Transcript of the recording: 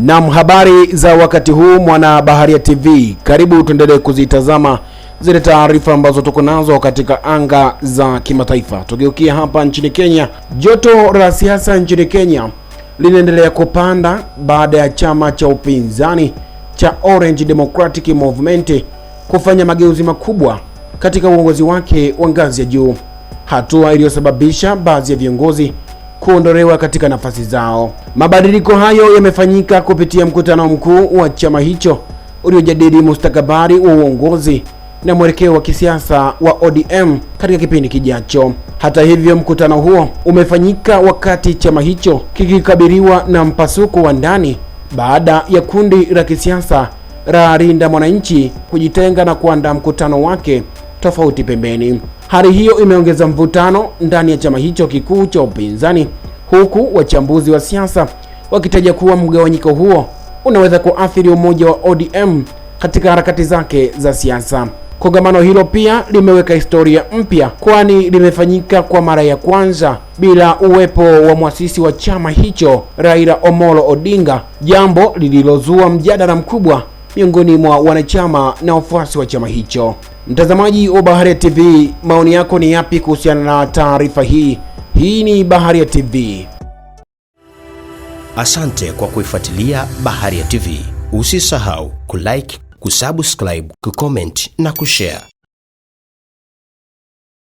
Naam, habari za wakati huu mwana Baharia TV. Karibu tuendelee kuzitazama zile taarifa ambazo tuko nazo katika anga za kimataifa. Tugeukia hapa nchini Kenya. Joto la siasa nchini Kenya linaendelea kupanda baada ya chama cha upinzani cha Orange Democratic Movement kufanya mageuzi makubwa katika uongozi wake wa ngazi ya juu, hatua iliyosababisha baadhi ya viongozi kuondolewa katika nafasi zao. Mabadiliko hayo yamefanyika kupitia mkutano mkuu wa chama hicho uliojadili mustakabali wa uongozi na mwelekeo wa kisiasa wa ODM katika kipindi kijacho. Hata hivyo, mkutano huo umefanyika wakati chama hicho kikikabiliwa na mpasuko wa ndani baada ya kundi la kisiasa la Linda Mwananchi kujitenga na kuandaa mkutano wake tofauti pembeni. Hali hiyo imeongeza mvutano ndani ya chama hicho kikuu cha upinzani, huku wachambuzi wa siasa wakitaja kuwa mgawanyiko huo unaweza kuathiri umoja wa ODM katika harakati zake za siasa. Kongamano hilo pia limeweka historia mpya, kwani limefanyika kwa mara ya kwanza bila uwepo wa mwasisi wa chama hicho Raila Amolo Odinga, jambo lililozua mjadala mkubwa miongoni mwa wanachama na wafuasi wa chama hicho. Mtazamaji wa Baharia TV, maoni yako ni yapi kuhusiana na taarifa hii? Hii ni Baharia TV. Asante kwa kuifuatilia Baharia TV. Usisahau kulike, kusubscribe, kucomment na kushare.